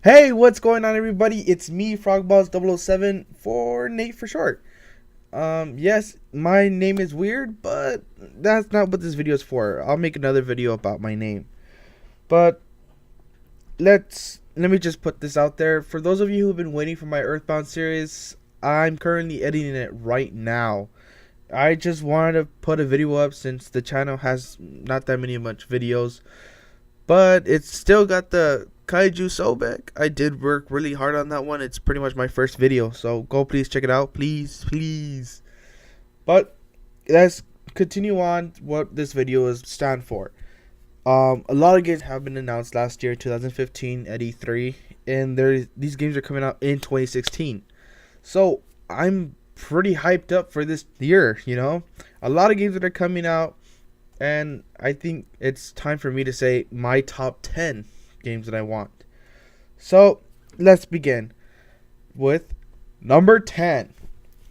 Hey, what's going on, everybody? It's me, Frogballz007, for Nate for short. Yes, my name is weird, but that's not what this video is for. I'll make another video about my name. But let me just put this out there. For those of you who have been waiting for my Earthbound series, I'm currently editing it right now. I just wanted to put a video up since the channel has not that much videos, but it's still got the Kaiju Sobek. I did work really hard on that one. It's pretty much my first video, so go please check it out, please. But let's continue on what this video is stand for. A lot of games have been announced last year, 2015 at E3, and these games are coming out in 2016. So I'm pretty hyped up for this year. A lot of games that are coming out, and I think it's time for me to say my top 10 games that I want. So let's begin with number 10,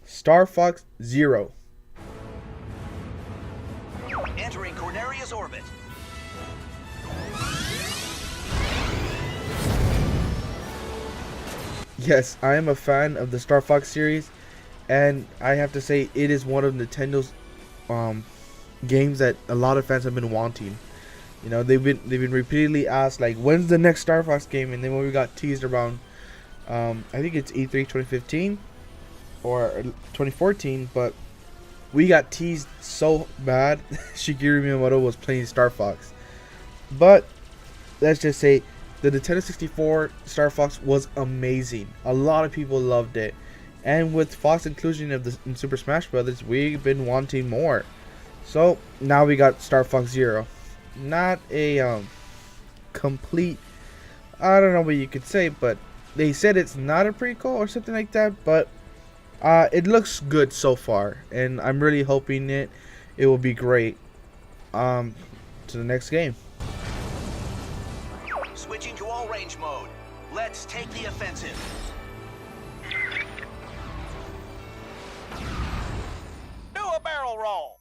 Star Fox Zero. Entering Corneria's orbit. Yes, I am a fan of the Star Fox series, and I have to say it is one of Nintendo's games that a lot of fans have been wanting. They've been repeatedly asked, like, when's the next Star Fox game? And then when we got teased around, I think it's E3 2015 or 2014, but we got teased so bad. Shigeru Miyamoto was playing Star Fox, but let's just say the Nintendo 64 Star Fox was amazing. A lot of people loved it, and with Fox inclusion in Super Smash Brothers, we've been wanting more. So now we got Star Fox Zero. Not a complete, I don't know what you could say, but they said it's not a prequel or something like that, but it looks good so far, and I'm really hoping it will be great. To the next game. Switching to all range mode. Let's take the offensive. Do a barrel roll.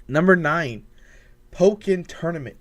Number 9, Pokmon Tournament.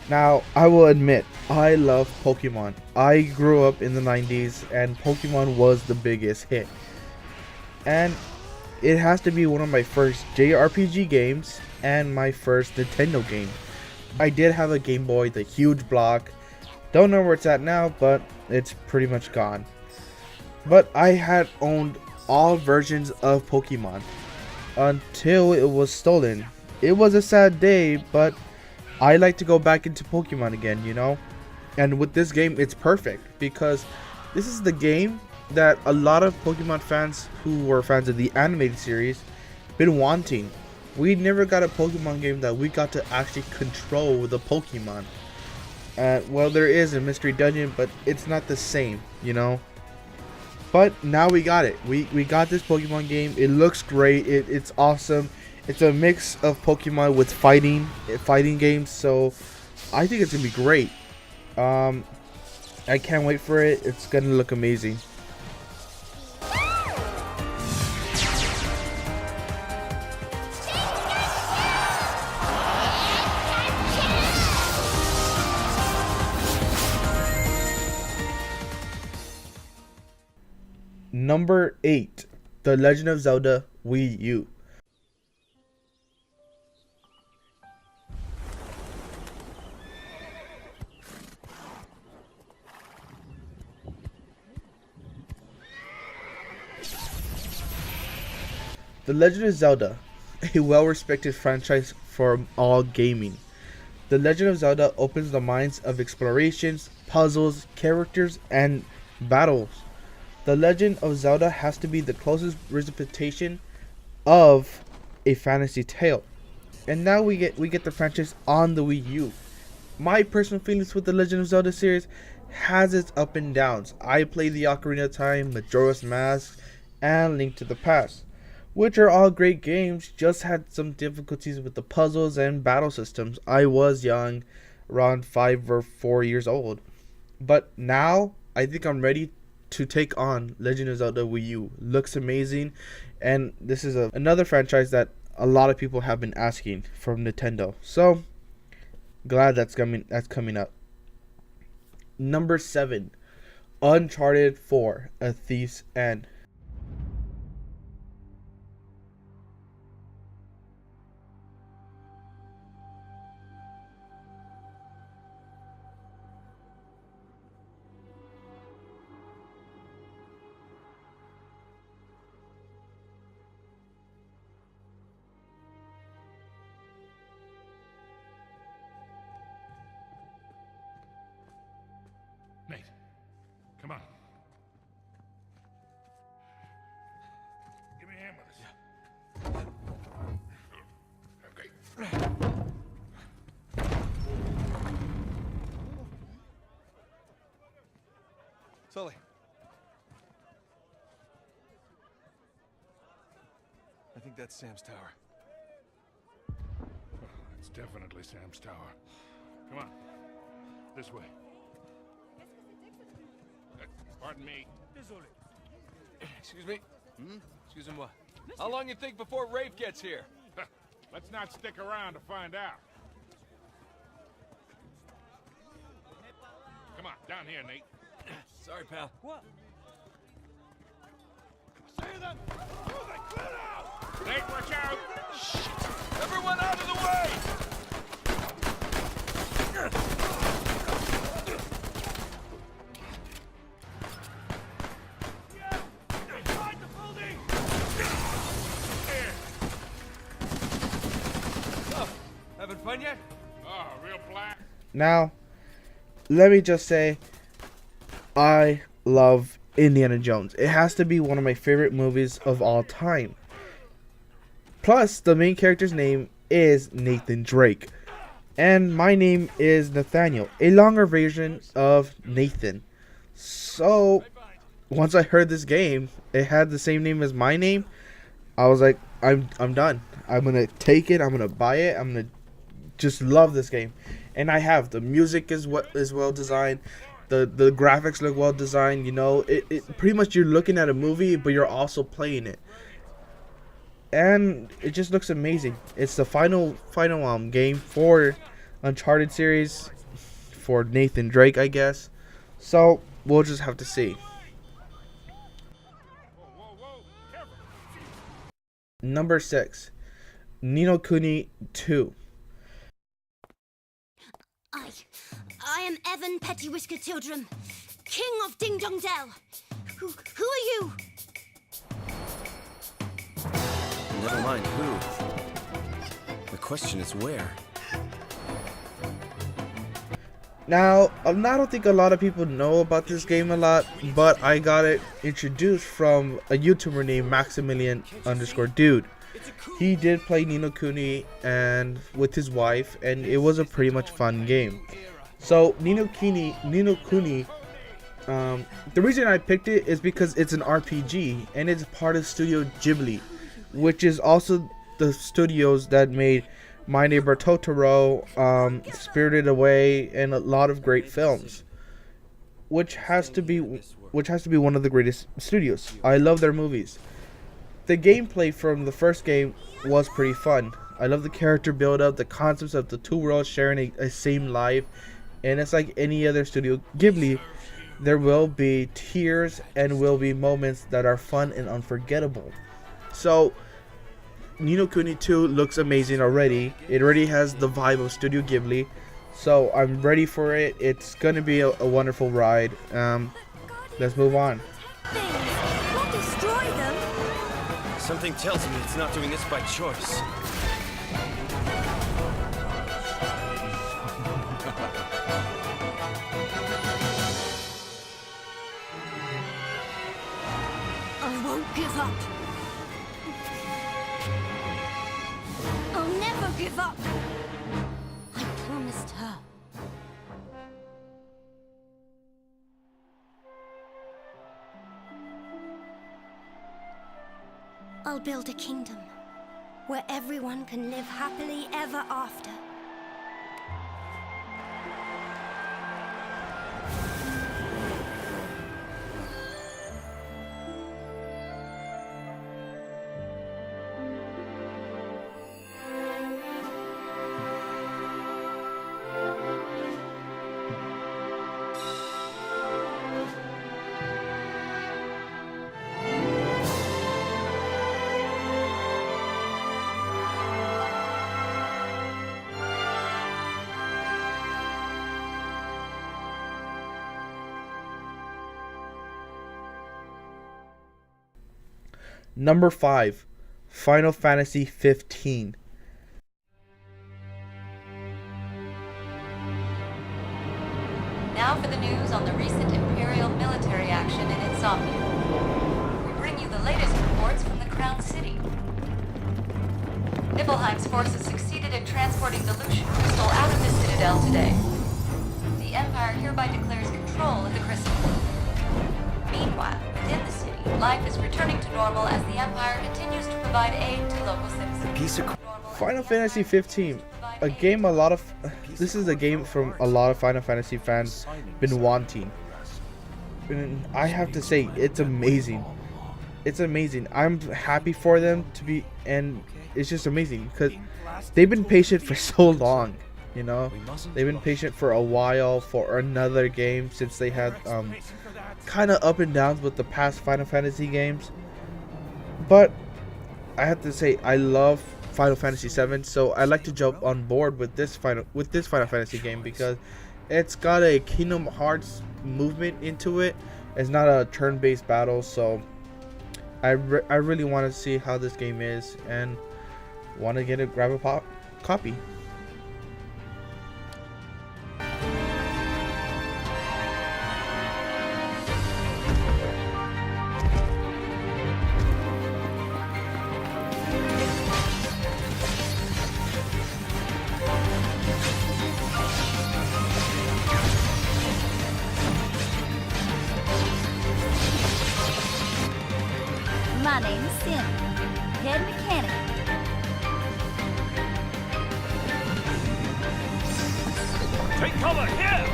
Now, I will admit, I love Pokemon. I grew up in the 90s, and Pokemon was the biggest hit. And it has to be one of my first JRPG games and my first Nintendo game. I did have a Game Boy, the huge block. Don't know where it's at now, but it's pretty much gone. But I had owned all versions of Pokemon until it was stolen. It was a sad day, but I like to go back into Pokemon again, and with this game it's perfect because this is the game that a lot of Pokemon fans who were fans of the animated series been wanting. We never got a Pokemon game that we got to actually control the Pokemon. Well, there is a mystery dungeon, but it's not the same, but now we got it. We got this Pokemon game. It looks great. It's awesome. It's a mix of Pokemon with fighting games, so I think it's gonna be great. I can't wait for it. It's gonna look amazing. Number 8, The Legend of Zelda Wii U. The Legend of Zelda, a well-respected franchise for all gaming. The Legend of Zelda opens the minds of explorations, puzzles, characters, and Battles. The Legend of Zelda has to be the closest representation of a fantasy tale. And now we get the franchise on the Wii U. My personal feelings with the Legend of Zelda series has its up and downs. I played the Ocarina of Time, Majora's Mask, and Link to the Past, which are all great games, just had some difficulties with the puzzles and battle systems. I was young, around 5 or 4 years old. But now, I think I'm ready to take on Legend of Zelda Wii U. Looks amazing, and this is another franchise that a lot of people have been asking from Nintendo. So, glad that's coming up. Number 7, Uncharted 4: A Thief's End. Nate, come on. Give me a hand with this. Okay. Sully. I think that's Sam's tower. It's definitely Sam's tower. Come on. This way. Pardon me. Excuse me? Excuse me what? How long you think before Rafe gets here? Let's not stick around to find out. Come on, down here, Nate. Sorry, pal. What? See them! Moving! Clear out! Nate, watch out! Shit! Everyone out of the way! Having fun yet? Oh, real black. Now, let me just say, I love Indiana Jones. It has to be one of my favorite movies of all time. Plus, the main character's name is Nathan Drake. And my name is Nathaniel, a longer version of Nathan. So, once I heard this game, it had the same name as my name, I was like, I'm done. I'm going to take it, I'm going to buy it, I'm going to just love this game. And I have. The music is well designed. The graphics look well designed. You know, it pretty much you're looking at a movie, but you're also playing it. And it just looks amazing. It's the final game for Uncharted series for Nathan Drake, I guess. So we'll just have to see. Number 6, Ni no Kuni 2. I am Evan Pettywhisker Tildrum, King of Ding Dong Dell. Who are you? Never mind who. The question is where. Now, I don't think a lot of people know about this game a lot, but I got it introduced from a YouTuber named Maximilian_Dude. He did play Ni no Kuni and with his wife, and it was a pretty much fun game. So Ni no Kuni, the reason I picked it is because it's an RPG and it's part of Studio Ghibli, which is also the studios that made My Neighbor Totoro, Spirited Away, and a lot of great films, which has to be one of the greatest studios. I love their movies. The gameplay from the first game was pretty fun. I love the character build up, the concepts of the two worlds sharing a same life, and it's like any other Studio Ghibli. There will be tears and will be moments that are fun and unforgettable. So Ni no Kuni 2 looks amazing already. It already has the vibe of Studio Ghibli. So I'm ready for it. It's going to be a wonderful ride. Let's move on. Not destroy them. Something tells me it's not doing this by choice. give up. I'll never give up. I promised her. I'll build a kingdom where everyone can live happily ever after. Number 5, Final Fantasy 15. Now for the news on the recent Imperial military action in Insomnia. We bring you the latest reports from the Crown City. Nibelheim's forces succeeded in transporting the Lucian crystal out of the Citadel today. The Empire hereby declares control of the crystal. Meanwhile, within the city, life is returning to normal as the Empire continues to provide aid to local citizens. Final Fantasy 15, a game this is a game from a lot of Final Fantasy fans been wanting. And I have to say, it's amazing. It's amazing. I'm happy for them to be, and it's just amazing because they've been patient for so long. You know, they've been patient for a while for another game since they had kind of up and downs with the past Final Fantasy games. But I have to say, I love Final Fantasy 7, so I like to jump on board with this Final Fantasy game because it's got a Kingdom Hearts movement into it. It's not a turn-based battle, so I really want to see how this game is and want to grab a copy. My name is Sim, head mechanic. Take cover here!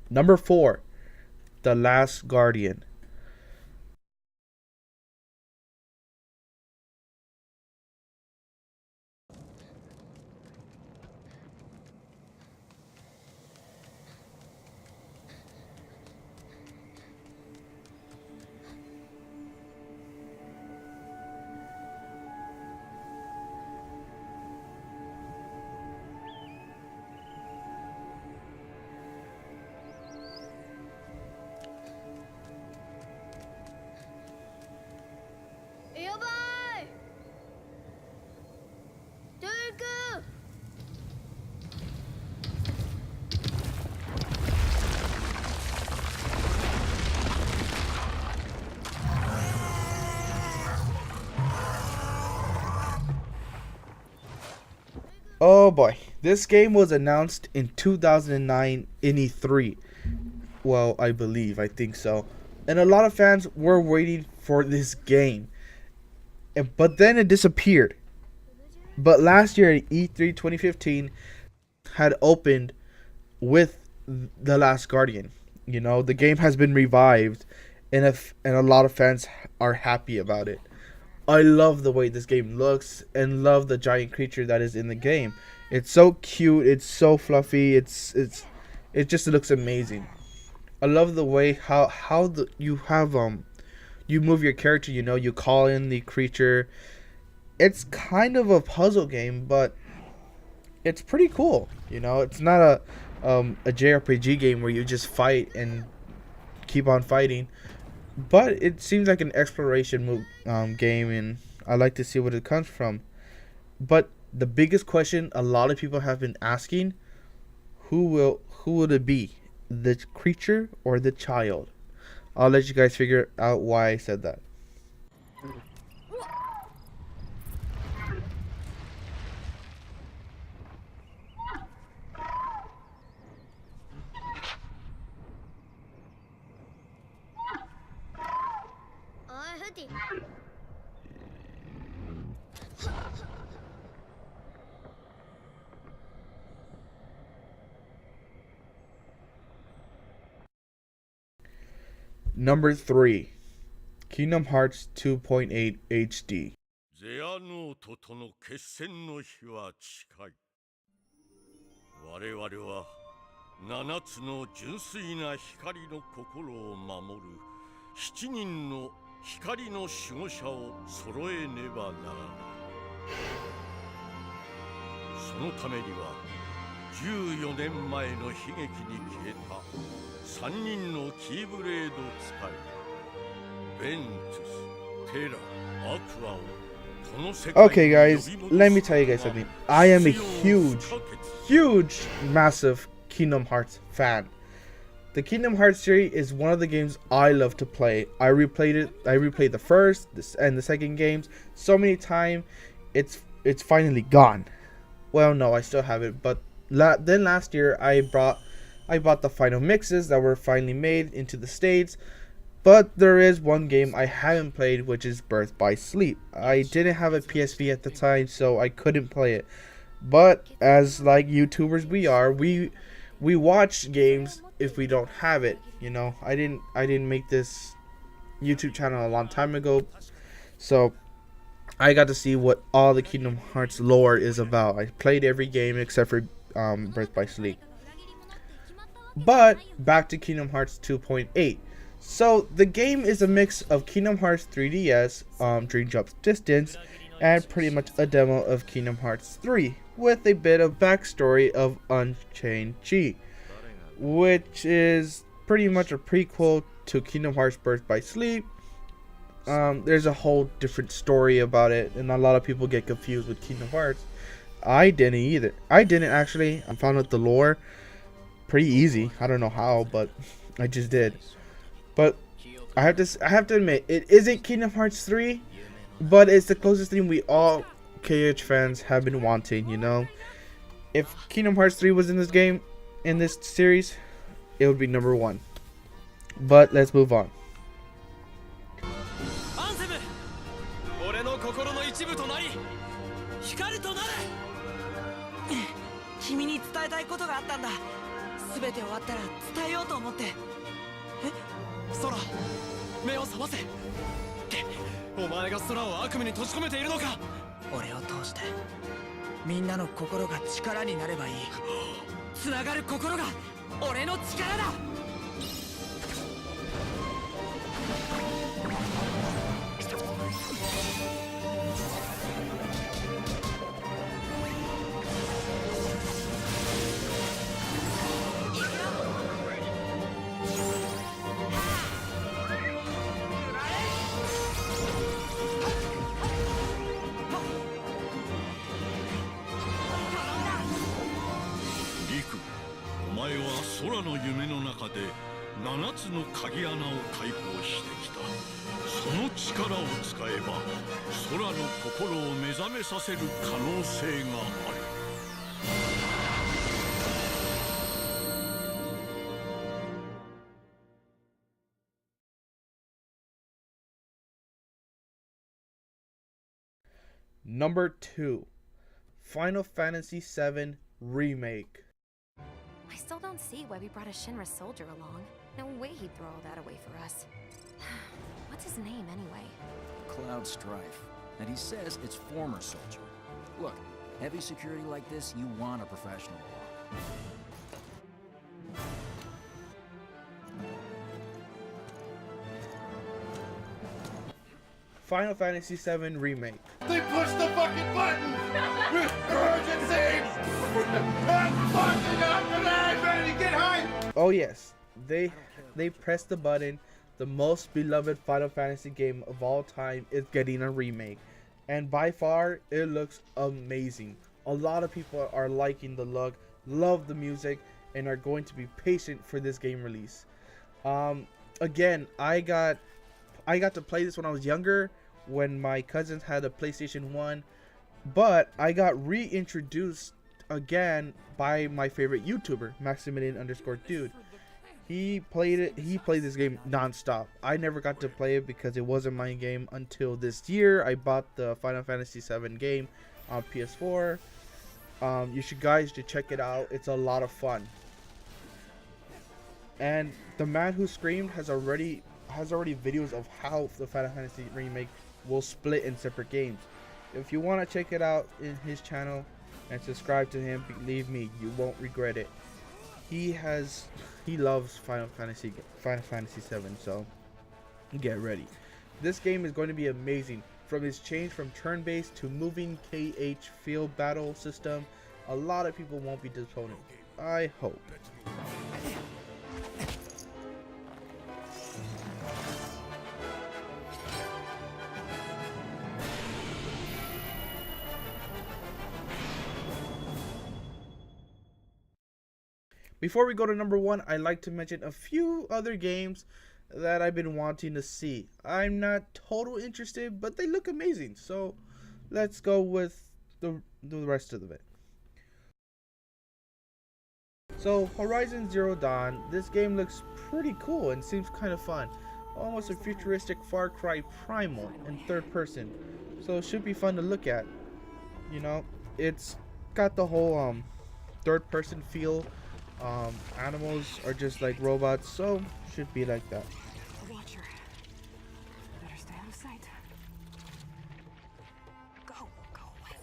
Number 4, The Last Guardian. Oh boy, this game was announced in 2009 in E3. Well, I think so. And a lot of fans were waiting for this game. But then it disappeared. But last year at E3 2015 had opened with The Last Guardian. You know, the game has been revived and a lot of fans are happy about it. I love the way this game looks and love the giant creature that is in the game. It's so cute, it's so fluffy, it just looks amazing. I love the way you have you move your character, you know, you call in the creature. It's kind of a puzzle game, but it's pretty cool. You know, it's not a JRPG game where you just fight and keep on fighting, but it seems like an exploration game, and I like to see what it comes from. But the biggest question a lot of people have been asking, who will it be? The creature or the child? I'll let you guys figure out why I said that. Number 3, Kingdom Hearts 2.8 HD. ゼアノートとの決戦の日は近い。我々は7つの純粋な光の心を守る7人の光の守護者を揃えねばならない。そのためには14年前の悲劇に消えた3人のキーブレード使いベントゥス、テラ、アクアを Okay guys, let me tell you guys something. I am a huge, massive Kingdom Hearts fan. The Kingdom Hearts series is one of the games I love to play. I replayed the first and the second games so many times. It's finally gone. Well, no, I still have it, but then last year I bought the final mixes that were finally made into the States. But there is one game I haven't played, which is Birth by Sleep. I didn't have a PSP at the time, so I couldn't play it. But as like YouTubers we are, we watch games if we don't have it. You know, I didn't make this YouTube channel a long time ago, so I got to see what all the Kingdom Hearts lore is about. I played every game except for Birth by Sleep. But back to Kingdom Hearts 2.8. So the game is a mix of Kingdom Hearts 3DS, Dream Drop Distance, and pretty much a demo of Kingdom Hearts 3 with a bit of backstory of Unchained G, which is pretty much a prequel to Kingdom Hearts Birth by Sleep. There's a whole different story about it, and a lot of people get confused with Kingdom Hearts. I didn't either. I didn't actually. I found out the lore pretty easy. I don't know how, but I just did. But I have to admit, it isn't Kingdom Hearts 3, but it's the closest thing we all KH fans have been wanting, you know. If Kingdom Hearts 3 was in this game, in this series, it would be number 1. But let's move on. Riku, お前は空の夢の中で7つの鍵穴を解放してきた。その力を使えば空の心を目覚めさせる可能性がある。Number 2, Final Fantasy VII Remake. I still don't see why we brought a Shinra soldier along. No way he'd throw all that away for us. What's his name, anyway? Cloud Strife. And he says it's former soldier. Look, heavy security like this, you want a professional. Final Fantasy VII Remake. They pushed the fucking button! Emergency! I'm fucking up and I'm ready to get high! Oh yes, they pressed the button. The most beloved Final Fantasy game of all time is getting a remake, and by far it looks amazing. A lot of people are liking the look, love the music, and are going to be patient for this game release. Again, I got to play this when I was younger, when my cousins had a PlayStation 1, but I got reintroduced again by my favorite YouTuber, Maximilian_Dude. He played this game non-stop. I never got to play it because it wasn't my game until this year. I bought the Final Fantasy VII game on PS4. You guys should check it out. It's a lot of fun. And the man who screamed has already videos of how the Final Fantasy remake will split in separate games. If you want to check it out in his channel and subscribe to him, believe me, you won't regret it. He loves Final Fantasy VII, so get ready. This game is going to be amazing. From its change from turn-based to moving KH field battle system, a lot of people won't be disappointed. I hope. Before we go to number 1, I'd like to mention a few other games that I've been wanting to see. I'm not totally interested, but they look amazing. So let's go with the rest of it. So Horizon Zero Dawn, this game looks pretty cool and seems kind of fun. Almost a futuristic Far Cry Primal in third person. So it should be fun to look at. You know, it's got the whole third person feel. Animals are just like robots, so should be like that. Watcher. Better stay out of sight. Go away.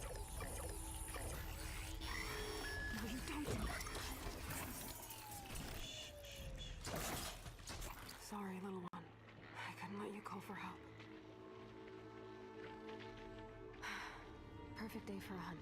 No, you don't. Sorry, little one. I couldn't let you call for help. Perfect day for a hunt.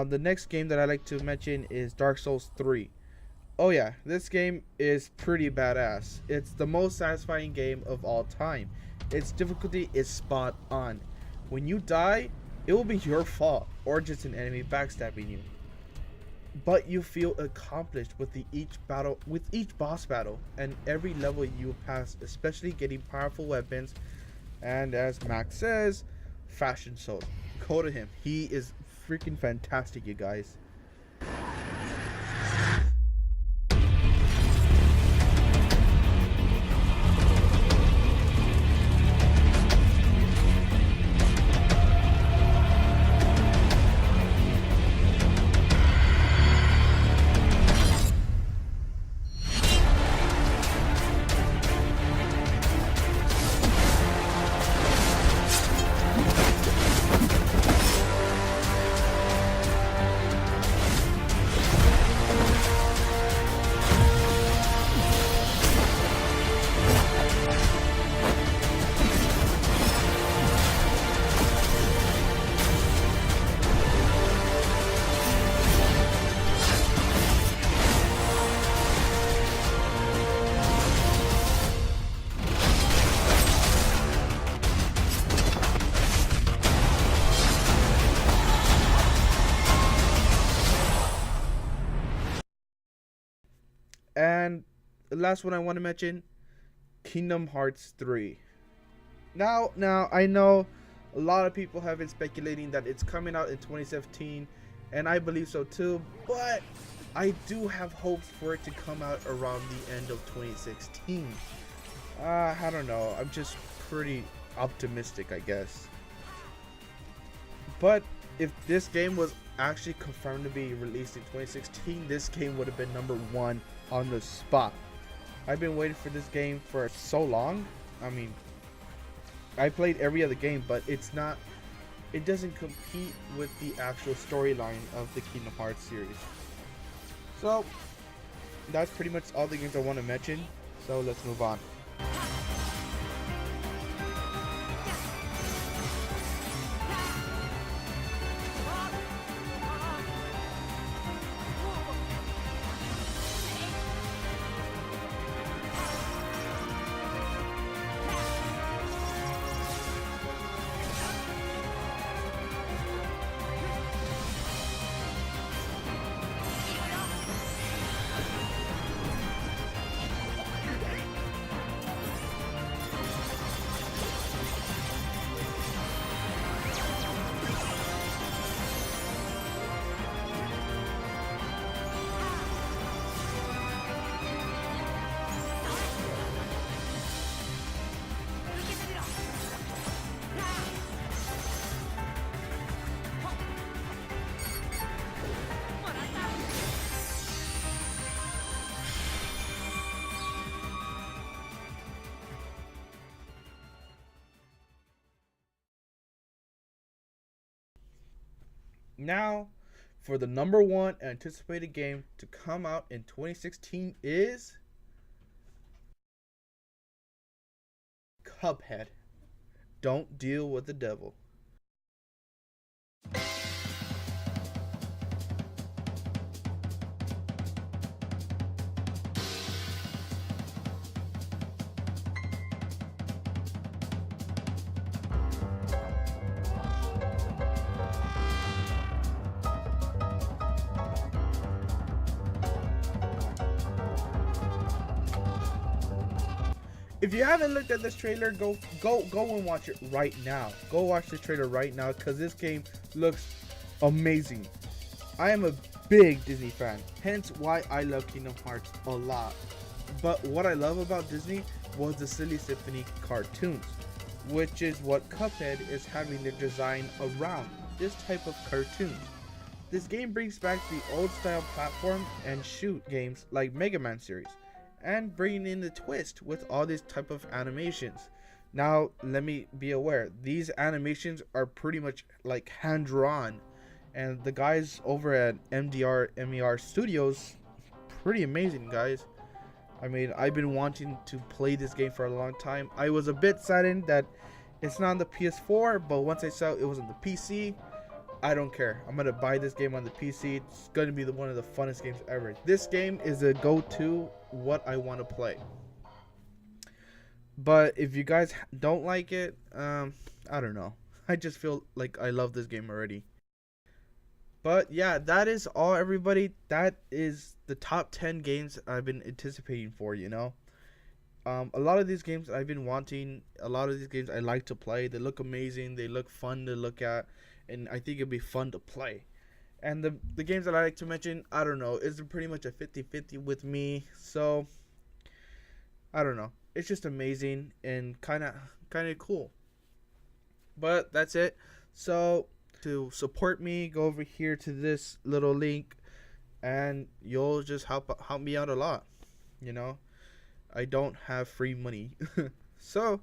The next game that I like to mention is Dark Souls 3. Oh yeah, this game is pretty badass. It's the most satisfying game of all time. Its difficulty is spot on. When you die, it will be your fault or just an enemy backstabbing you. But you feel accomplished with each boss battle and every level you pass, especially getting powerful weapons. And as Max says, Fashion Soul. Go to him. He is freaking fantastic, you guys. And the last one I want to mention, Kingdom Hearts 3. Now I know a lot of people have been speculating that it's coming out in 2017, and I believe so too, but I do have hopes for it to come out around the end of 2016. I don't know, I'm just pretty optimistic, I guess. But if this game was actually confirmed to be released in 2016, this game would have been #1 on the spot. I've been waiting for this game for so long. I mean, I played every other game, but it doesn't compete with the actual storyline of the Kingdom Hearts series. So that's pretty much all the games I want to mention. So let's move on. Now, for the #1 anticipated game to come out in 2016 is Cuphead. Don't deal with the devil. If you haven't looked at this trailer, go and watch it right now. Go watch this trailer right now because this game looks amazing. I am a big Disney fan, hence why I love Kingdom Hearts a lot. But what I love about Disney was the Silly Symphony cartoons, which is what Cuphead is having their design around, this type of cartoons. This game brings back the old style platform and shoot games like Mega Man series, and bringing in the twist with all these type of animations. Now, let me be aware, these animations are pretty much like hand drawn, and the guys over at MER Studios, pretty amazing guys. I mean, I've been wanting to play this game for a long time. I was a bit saddened that it's not on the PS4, but once I saw it was on the PC, I don't care. I'm gonna buy this game on the PC. It's gonna be one of the funnest games ever. This game is a go-to what I want to play. But if you guys don't like it, I don't know. I just feel like I love this game already. But yeah, that is all, everybody. That is the top 10 games I've been anticipating for, you know. A lot of these games I've been wanting. A lot of these games I like to play. They look amazing. They look fun to look at. And I think it'd be fun to play. And the games that I like to mention, I don't know, it's pretty much a 50-50 with me. So I don't know. It's just amazing and kind of cool. But that's it. So to support me, go over here to this little link, and you'll just help me out a lot. You know, I don't have free money, so.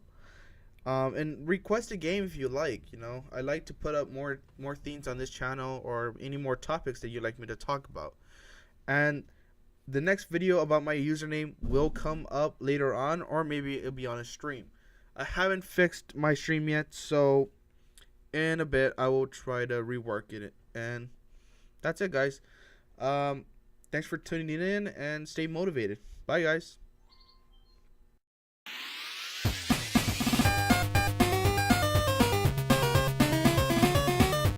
And request a game if you like, you know. I like to put up more themes on this channel, or any more topics that you'd like me to talk about. And the next video about my username will come up later on, or maybe it'll be on a stream. I haven't fixed my stream yet, so in a bit I will try to rework it. And that's it, guys. Thanks for tuning in, and stay motivated. Bye, guys.